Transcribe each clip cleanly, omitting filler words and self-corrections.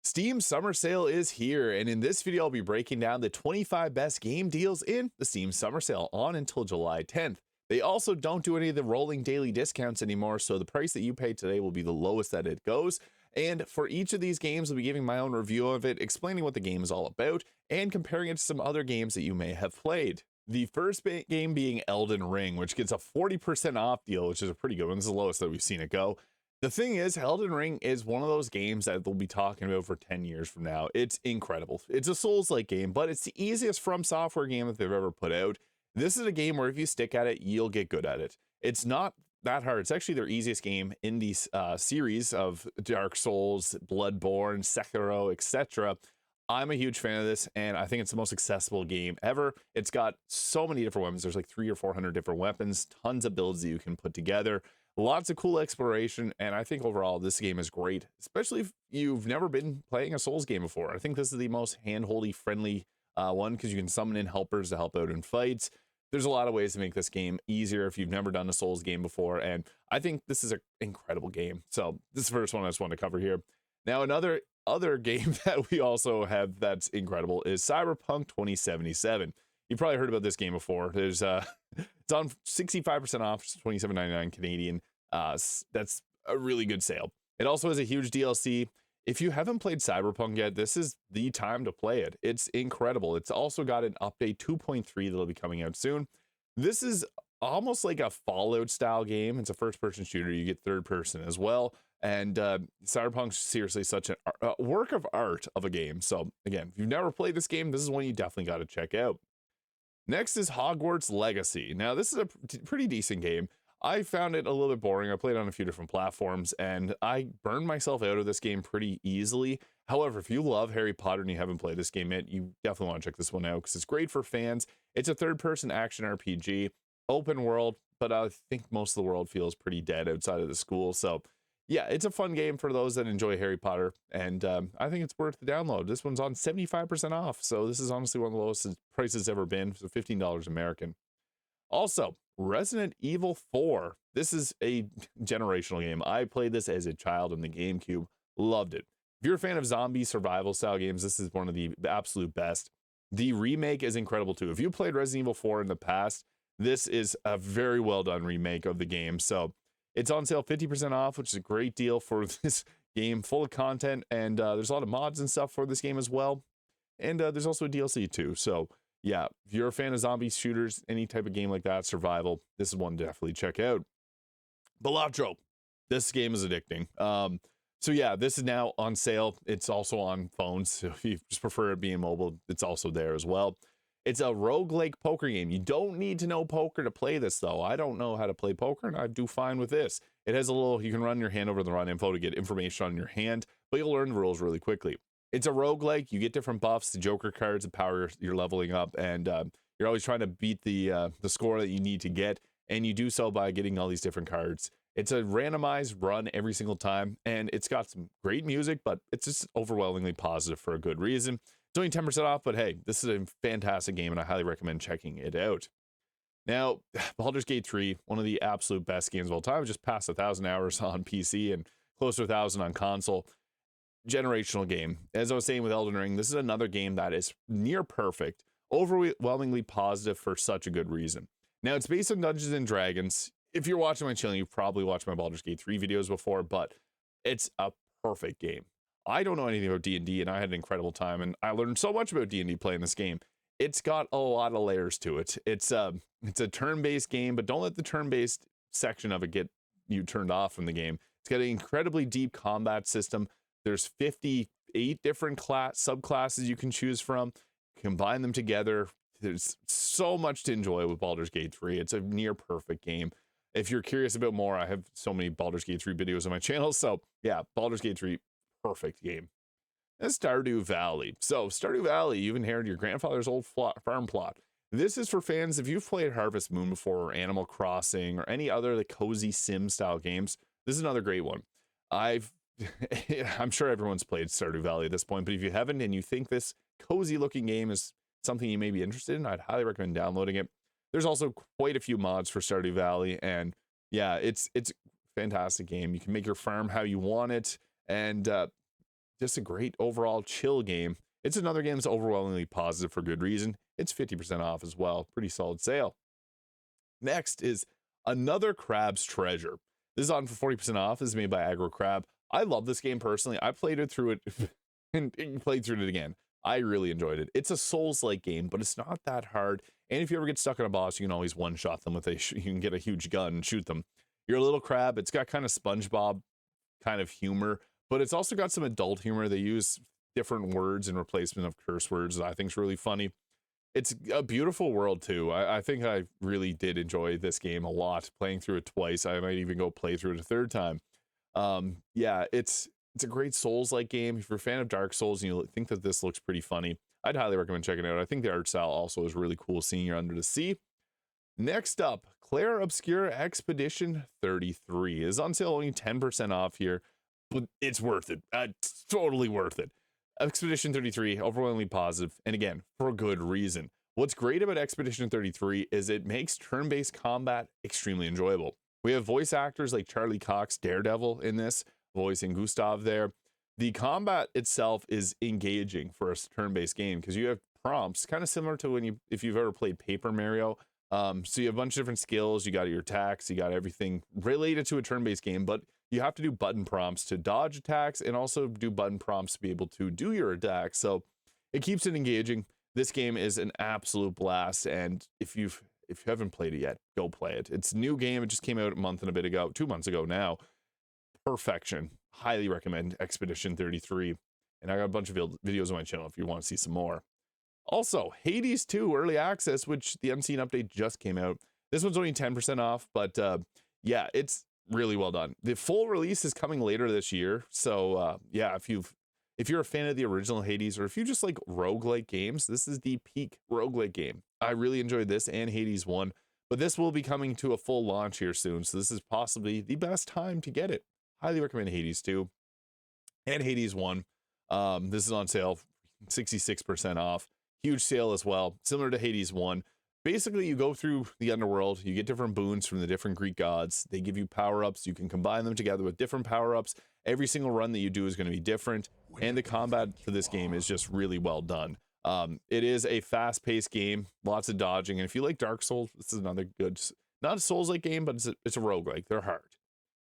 Steam summer sale is here, and in this video, I'll be breaking down the 25 best game deals in the Steam summer sale on until July 10th. They also don't do any of the rolling daily discounts anymore, so the price that you pay today will be the lowest that it goes. And for each of these games, I'll be giving my own review of it, explaining what the game is all about, and comparing it to some other games that you may have played. The first game being Elden Ring, which gets a 40% off deal, which is a pretty good one. This is the lowest that we've seen it go. The thing is, Elden Ring is one of those games that they'll be talking about for 10 years from now. It's incredible. It's a Souls-like game, but it's the easiest From Software game that they've ever put out. This is a game where if you stick at it, you'll get good at it. It's not that hard. It's actually their easiest game in the series of Dark Souls, Bloodborne, Sekiro, etc. I'm a huge fan of this, and I think it's the most accessible game ever. It's got so many different weapons. There's like 300 or 400 different weapons, tons of builds that you can put together. Lots of cool exploration, and I think overall this game is great, especially if you've never been playing a Souls game before. I think this is the most hand-holdy friendly one because you can summon in helpers to help out in fights. There's a lot of ways to make this game easier if you've never done a Souls game before, and I think this is an incredible game. So this is the first one I just want to cover here. Now another game that we also have that's incredible is Cyberpunk 2077. You've probably heard about this game before. There's it's on 65% off, $27.99 Canadian. That's a really good sale. It also has a huge DLC. If you haven't played Cyberpunk yet, this is the time to play it. It's incredible. It's also got an update 2.3 that'll be coming out soon. This is almost like a Fallout style game. It's a first-person shooter. You get third person as well. And Cyberpunk's seriously such a work of art of a game. So again, if you've never played this game, this is one you definitely got to check out. Next is Hogwarts Legacy. Now, this is a pretty decent game. I found it a little bit boring. I played on a few different platforms, and I burned myself out of this game pretty easily. However, if you love Harry Potter and you haven't played this game yet, you definitely want to check this one out because it's great for fans. It's a third-person action RPG, open world, but I think most of the world feels pretty dead outside of the school. So yeah, it's a fun game for those that enjoy Harry Potter, and I think it's worth the download. This one's on 75% off, so this is honestly one of the lowest prices ever been, so $15 American. Also, Resident Evil 4. This is a generational game. I played this as a child on the GameCube, loved it. If you're a fan of zombie survival style games, this is one of the absolute best. The remake is incredible too. If you played Resident Evil 4 in the past, this is a very well done remake of the game. So it's on sale 50% off, which is a great deal for this game, full of content, and there's a lot of mods and stuff for this game as well. And there's also a DLC too. So yeah, if you're a fan of zombie shooters, any type of game like that, survival, this is one to definitely check out. Balatro, this game is addicting. So yeah, this is now on sale. It's also on phones, so if you just prefer it being mobile, it's also there as well. It's a roguelike poker game. You don't need to know poker to play this, though. I don't know how to play poker, and I do fine with this. It has a little, you can run your hand over the run info to get information on your hand, but you'll learn the rules really quickly. It's a roguelike. You get different buffs, the Joker cards, the power you're leveling up, and you're always trying to beat the score that you need to get, and you do so by getting all these different cards. It's a randomized run every single time, and it's got some great music, but it's just overwhelmingly positive for a good reason. It's only 10% off, but hey, this is a fantastic game, and I highly recommend checking it out. Now, Baldur's Gate 3, one of the absolute best games of all time, just passed 1,000 hours on PC and close to 1,000 on console. Generational game. As I was saying with Elden Ring, this is another game that is near perfect, overwhelmingly positive for such a good reason. Now, it's based on Dungeons and Dragons. If you're watching my channel, you've probably watched my Baldur's Gate 3 videos before, but it's a perfect game. I don't know anything about D&D, and I had an incredible time, and I learned so much about D&D playing this game. It's got a lot of layers to it. It's a turn-based game, but don't let the turn-based section of it get you turned off from the game. It's got an incredibly deep combat system. There's 58 different subclasses you can choose from. Combine them together. There's so much to enjoy with Baldur's Gate 3. It's a near perfect game. If you're curious about more, I have so many Baldur's Gate 3 videos on my channel. So yeah, Baldur's Gate 3, perfect game. And Stardew Valley. So Stardew Valley, you've inherited your grandfather's old farm plot. This is for fans, if you've played Harvest Moon before, or Animal Crossing, or any other like cozy sim style games, this is another great one. I'm sure everyone's played Stardew Valley at this point, but if you haven't and you think this cozy looking game is something you may be interested in, I'd highly recommend downloading it. There's also quite a few mods for Stardew Valley, and yeah, it's a fantastic game. You can make your farm how you want it, and just a great overall chill game. It's another game that's overwhelmingly positive for good reason. It's 50% off as well. Pretty solid sale. Next is another Crab's Treasure. This is on for 40% off. This is made by Aggro Crab. I love this game personally. I played it through it and played through it again. I really enjoyed it. It's a Souls-like game, but it's not that hard. And if you ever get stuck on a boss, you can always one-shot them with you can get a huge gun and shoot them. You're a little crab. It's got kind of SpongeBob kind of humor, but it's also got some adult humor. They use different words in replacement of curse words that I think is really funny. It's a beautiful world too. I think I really did enjoy this game a lot, playing through it twice. I might even go play through it a third time. Yeah, it's a great Souls-like game. If you're a fan of Dark Souls and you think that this looks pretty funny, I'd highly recommend checking it out. I think the art style also is really cool, seeing you're under the sea. Next up, Claire Obscure Expedition 33 is on sale, only 10% off here, but it's worth it. It's totally worth it. Expedition 33, overwhelmingly positive, and again, for a good reason. What's great about Expedition 33 is it makes turn-based combat extremely enjoyable. We have voice actors like Charlie Cox, Daredevil, in this, voicing Gustav there. The combat itself is engaging for a turn-based game because you have prompts, kind of similar to if you've ever played Paper Mario. So you have a bunch of different skills, you got your attacks, you got everything related to a turn-based game, but you have to do button prompts to dodge attacks and also do button prompts to be able to do your attacks. So it keeps it engaging. This game is an absolute blast, and if you haven't played it yet, go play it. It's a new game. It just came out a month and a bit ago, 2 months ago now. Perfection. Highly recommend Expedition 33. And I got a bunch of videos on my channel if you want to see some more. Also, Hades 2 Early Access, which the Unseen update just came out. This one's only 10% off, but yeah, it's really well done. The full release is coming later this year. So yeah, if you're a fan of the original Hades, or if you just like roguelike games, this is the peak roguelike game. I really enjoyed this and Hades 1, but this will be coming to a full launch here soon. So this is possibly the best time to get it. Highly recommend Hades 2 and Hades 1. This is on sale, 66% off. Huge sale as well, similar to Hades 1. Basically, you go through the underworld, you get different boons from the different Greek gods. They give you power-ups. You can combine them together with different power-ups. Every single run that you do is going to be different, and the combat for this game is just really well done. It is a fast-paced game, lots of dodging, and if you like Dark Souls, this is another good, not a Souls-like game, but it's a roguelike. They're hard.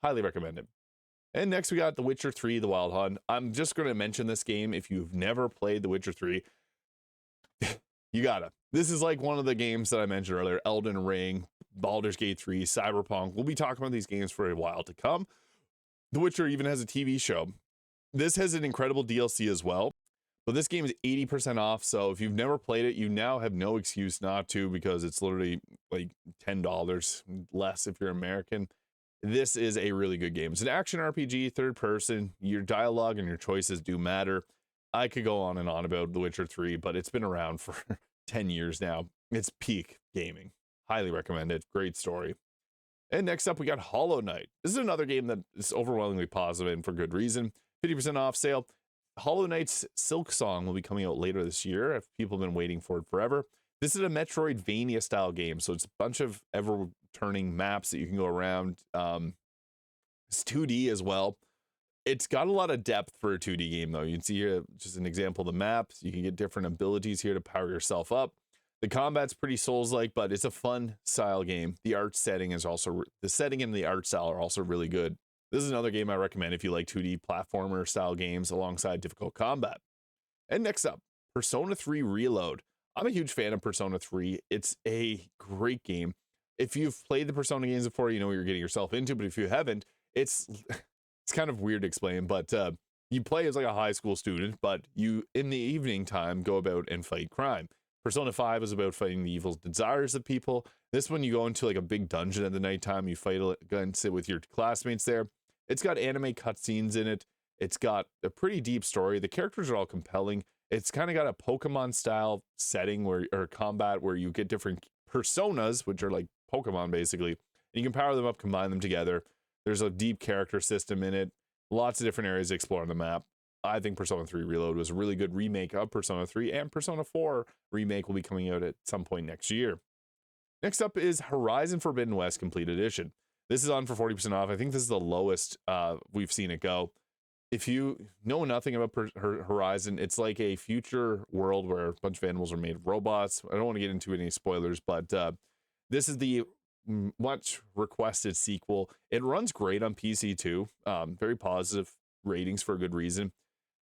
Highly recommend it. And next we got The Witcher 3, The Wild Hunt. I'm just going to mention this game. If you've never played The Witcher 3, you gotta. This is like one of the games that I mentioned earlier, Elden Ring, Baldur's Gate 3, Cyberpunk. We'll be talking about these games for a while to come. The Witcher even has a TV show. This has an incredible DLC as well, but this game is 80% off. So if you've never played it, you now have no excuse not to, because it's literally like $10 less if you're American. This is a really good game. It's an action RPG, third person. Your dialogue and your choices do matter. I could go on and on about The Witcher 3, but it's been around for 10 years now. It's peak gaming. Highly recommend it. Great story. And next up, we got Hollow Knight. This is another game that is overwhelmingly positive and for good reason. 50% off sale. Hollow Knight's Silk Song will be coming out later this year, if people have been waiting for it forever. This is a Metroidvania style game, so it's a bunch of ever-turning maps that you can go around. It's 2D as well. It's got a lot of depth for a 2D game, though. You can see here just an example of the maps. You can get different abilities here to power yourself up. The combat's pretty Souls-like, but it's a fun style game. The art setting is also, the setting and the art style are also really good. This is another game I recommend if you like 2D platformer style games alongside difficult combat. And next up, Persona 3 Reload. I'm a huge fan of Persona 3. It's a great game. If you've played the Persona games before, you know what you're getting yourself into, but if you haven't, it's kind of weird to explain, but you play as like a high school student, but you, in the evening time, go about and fight crime. Persona 5 is about fighting the evil desires of people. This one, you go into like a big dungeon at the nighttime, you fight against it with your classmates there. It's got anime cutscenes in it. It's got a pretty deep story. The characters are all compelling. It's kind of got a Pokemon style setting or combat where you get different personas, which are like Pokemon basically. And you can power them up, combine them together. There's a deep character system in it. Lots of different areas to explore on the map. I think Persona 3 Reload was a really good remake of Persona 3, and Persona 4 remake will be coming out at some point next year. Next up is Horizon Forbidden West Complete Edition. This is on for 40% off. I think this is the lowest we've seen it go. if you know nothing about Horizon, it's like a future world where a bunch of animals are made of robots. I don't want to get into any spoilers, but this is the much requested sequel. It runs great on PC too. Very positive ratings for a good reason.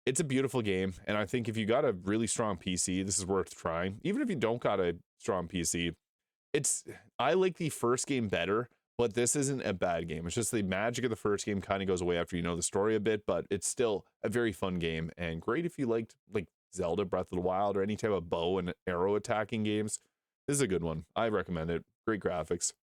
It's a beautiful game, and I think if you got a really strong PC, this is worth trying. Even if you don't got a strong PC, I like the first game better, but this isn't a bad game. It's just the magic of the first game kind of goes away after you know the story a bit, but it's still a very fun game and great if you liked like Zelda Breath of the Wild or any type of bow and arrow attacking games. This is a good one. I recommend it. Great graphics.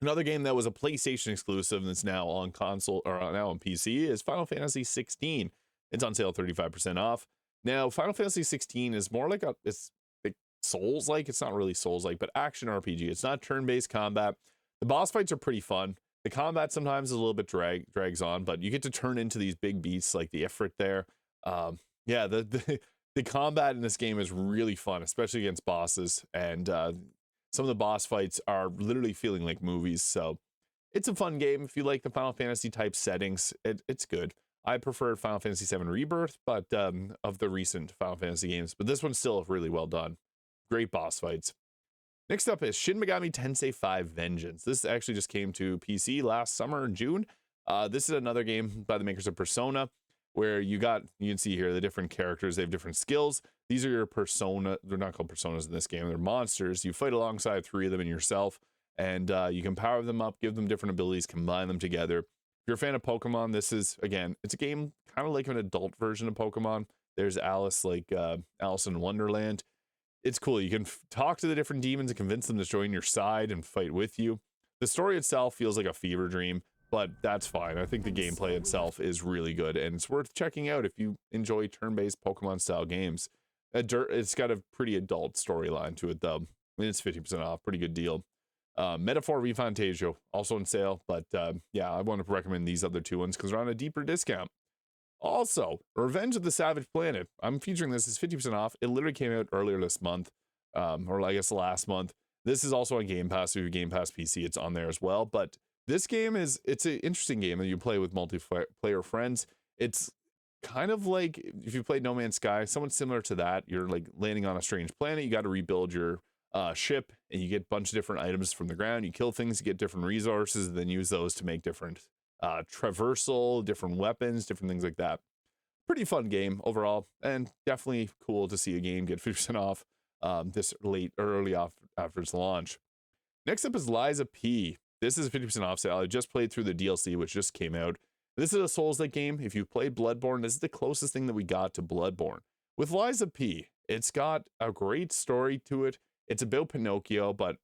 Another game that was a PlayStation exclusive and it's now on console or now on PC is Final Fantasy 16. It's on sale 35% off. Now, Final Fantasy 16 is more like it's like Souls-like. It's not really Souls-like, but action RPG. It's not turn-based combat. The boss fights are pretty fun. The combat sometimes is a little bit drags on, but you get to turn into these big beasts like the Ifrit there. Yeah, the combat in this game is really fun, especially against bosses. And some of the boss fights are literally feeling like movies. So it's a fun game. If you like the Final Fantasy type settings, it's good. I preferred Final Fantasy VII Rebirth, but of the recent Final Fantasy games, but this one's still really well done. Great boss fights. Next up is Shin Megami Tensei 5 Vengeance. This actually just came to PC last summer in June. This is another game by the makers of Persona, where you can see here the different characters. They have different skills. These are your persona. They're not called personas in this game. They're monsters. You fight alongside 3 of them and yourself, and you can power them up, give them different abilities, combine them together. If you're a fan of Pokemon, this is, again, it's a game kind of like an adult version of Pokemon. There's Alice, like Alice in Wonderland. It's cool. You can talk to the different demons and convince them to join your side and fight with you. The story itself feels like a fever dream, but that's fine. I think the gameplay itself is really good, and it's worth checking out if you enjoy turn-based Pokemon-style games. It's got a pretty adult storyline to it, though. I mean, it's 50% off. Pretty good deal. Metaphor ReFantagio, also on sale, but yeah, I want to recommend these other 2 ones because they're on a deeper discount. Also, Revenge of the Savage Planet. I'm featuring this as 50% off. It literally came out earlier this month, or I guess last month. This is also on Game Pass. If you Game Pass PC, it's on there as well. But this game it's an interesting game that you play with multiplayer friends. It's kind of like if you played No Man's Sky, somewhat similar to that. You're like landing on a strange planet. You got to rebuild your ship, and you get a bunch of different items from the ground. You kill things, you get different resources, and then use those to make different traversal, different weapons, different things like that. Pretty fun game overall, and definitely cool to see a game get 50% off this early off after its launch. Next up is Liza P. This is a 50% off sale. I just played through the DLC, which just came out. This is a Souls-like game. If you've played Bloodborne, this is the closest thing that we got to Bloodborne. With Liza P, it's got a great story to it. It's about Pinocchio, but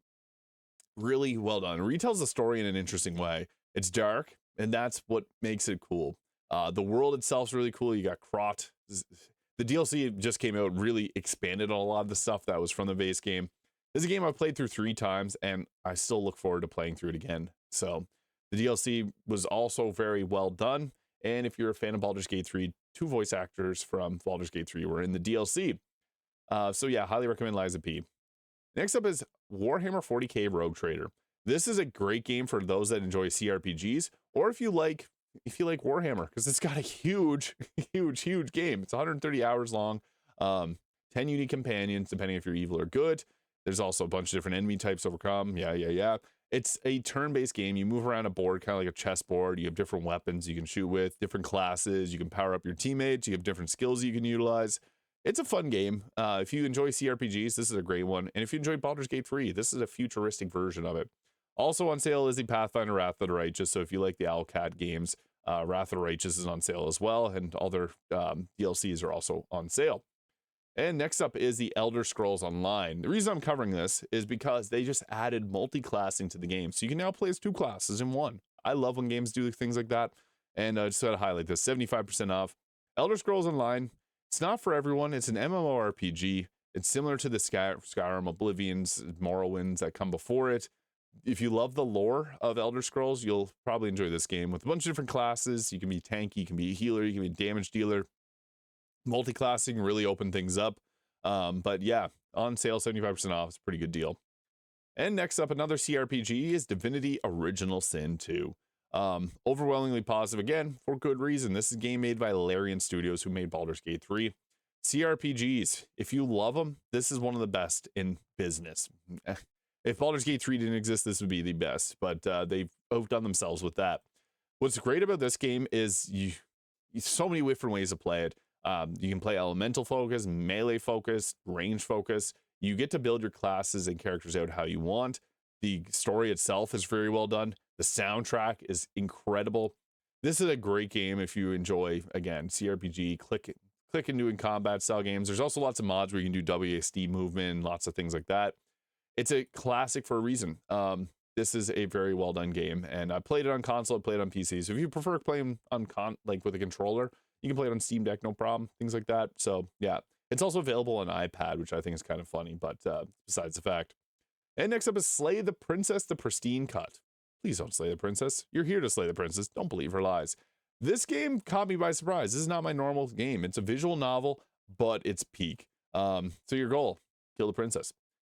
really well done. It retells the story in an interesting way. It's dark, and that's what makes it cool. The world itself is really cool. You got Krot. The DLC just came out, really expanded on a lot of the stuff that was from the base game. This is a game I've played through 3 times, and I still look forward to playing through it again. So the DLC was also very well done. And if you're a fan of Baldur's Gate 3, 2 voice actors from Baldur's Gate 3 were in the DLC. So yeah, highly recommend Liza P. Next up is Warhammer 40k Rogue Trader. This is a great game for those that enjoy CRPGs, or if you like Warhammer, because it's got a huge game. It's 130 hours long, 10 unique companions, depending if you're evil or good. There's also a bunch of different enemy types to overcome. Yeah. It's a turn-based game. You move around a board, kind of like a chessboard. You have different weapons you can shoot with, different classes. You can power up your teammates. You have different skills you can utilize. It's a fun game. If you enjoy CRPGs, this is a great one. And if you enjoy Baldur's Gate 3, this is a futuristic version of it. Also on sale is the Pathfinder Wrath of the Righteous. So if you like the Owlcat games, Wrath of the Righteous is on sale as well. And all their DLCs are also on sale. And next up is the Elder Scrolls Online. The reason I'm covering this is because they just added multi-classing to the game. So you can now play as 2 classes in one. I love when games do things like that. And I just got to highlight this, 75% off. Elder Scrolls Online. It's not for everyone. It's an MMORPG. It's similar to the Skyrim, Oblivions, Morrowinds that come before it. If you love the lore of Elder Scrolls, you'll probably enjoy this game with a bunch of different classes. You can be tanky, you can be a healer, you can be a damage dealer. Multi-classing really open things up. But yeah, on sale, 75% off. It's a pretty good deal. And next up, another CRPG is Divinity Original Sin 2. Overwhelmingly positive, again, for good reason. This is a game made by Larian Studios, who made Baldur's Gate 3. CRPGs, if you love them, this is one of the best in business. If Baldur's Gate 3 didn't exist, this would be the best, but they've outdone themselves with that. What's great about this game is so many different ways to play it. You can play elemental focus, melee focus, range focus. You get to build your classes and characters out how you want. The story itself is very well done. The soundtrack is incredible. This is a great game if you enjoy, again, CRPG, click and doing combat style games. There's also lots of mods where you can do WASD movement, lots of things like that. It's a classic for a reason. This is a very well done game, and I played it on console, I played it on PC. So if you prefer playing on with a controller, you can play it on Steam Deck, no problem, things like that. So yeah, it's also available on iPad, which I think is kind of funny, but besides the fact. And next up is Slay the Princess, the Pristine Cut. Please don't slay the princess. You're here to slay the princess. Don't believe her lies. This game caught me by surprise. This is not my normal game. It's a visual novel, but it's peak. So your goal, kill the princess.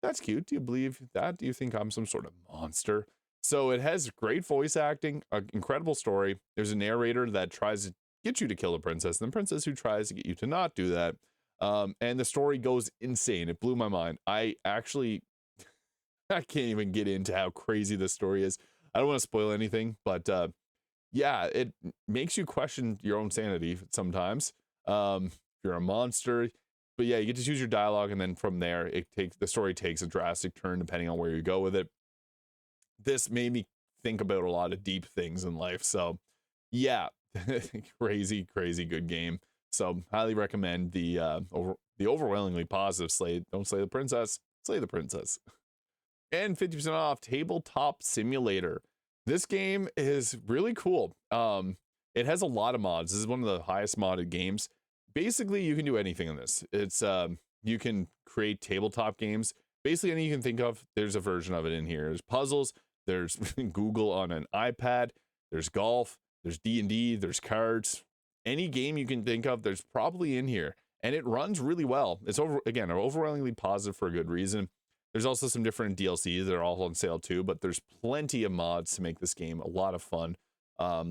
That's cute. Do you believe that? Do you think I'm some sort of monster? So it has great voice acting, an incredible story. There's a narrator that tries to get you to kill the princess, and the princess who tries to get you to not do that. And the story goes insane. It blew my mind. I can't even get into how crazy this story is. I don't want to spoil anything, but yeah, it makes you question your own sanity sometimes. You're a monster. But yeah, you get to choose your dialogue, and then from there, the story takes a drastic turn depending on where you go with it. This made me think about a lot of deep things in life. So yeah, crazy good game. So highly recommend the overwhelmingly positive Slay. Don't slay the princess, slay the princess. And 50% off Tabletop Simulator. This game is really cool. It has a lot of mods. This is one of the highest modded games. Basically, you can do anything in this. It's you can create tabletop games. Basically, anything you can think of, there's a version of it in here. There's puzzles, there's Google on an iPad, there's golf, there's D&D, there's cards. Any game you can think of, there's probably in here. And it runs really well. It's overwhelmingly positive for a good reason. There's also some different DLCs that are all on sale too, but there's plenty of mods to make this game a lot of fun.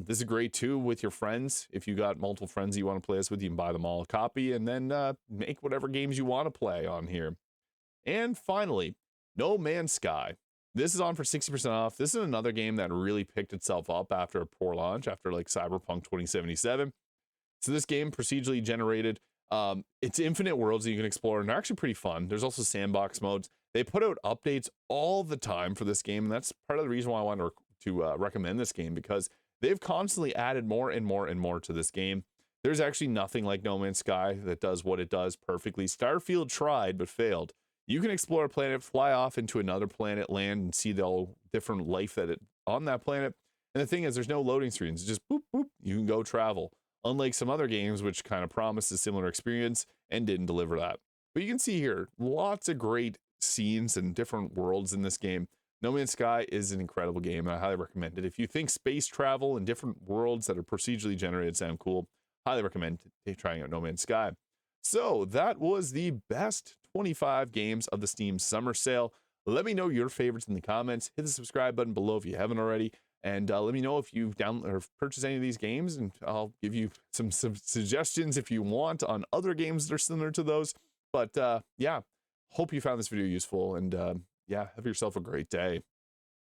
This is great too with your friends. If you got multiple friends you want to play this with, you can buy them all a copy and then make whatever games you want to play on here. And finally, No Man's Sky. This is on for 60% off. This is another game that really picked itself up after a poor launch, after like Cyberpunk 2077. So this game, procedurally generated, it's infinite worlds that you can explore, and they're actually pretty fun. There's also sandbox modes. They put out updates all the time for this game, and that's part of the reason why I wanted to recommend this game, because they've constantly added more and more and more to this game. There's actually nothing like No Man's Sky that does what it does perfectly. Starfield tried but failed. You can explore a planet, fly off into another planet, land, and see the different life on that planet. And the thing is, there's no loading screens. It's just boop, boop, you can go travel. Unlike some other games which kind of promised a similar experience and didn't deliver that. But you can see here, lots of great scenes and different worlds in this game. No Man's Sky is an incredible game, and I highly recommend it. If you think space travel and different worlds that are procedurally generated sound cool, highly recommend trying out No Man's Sky. So that was the best 25 games of the Steam Summer Sale. Let me know your favorites in the comments. Hit the subscribe button below if you haven't already. And let me know if you've downloaded or purchased any of these games, and I'll give you some suggestions if you want on other games that are similar to those. But yeah, hope you found this video useful, and yeah, have yourself a great day.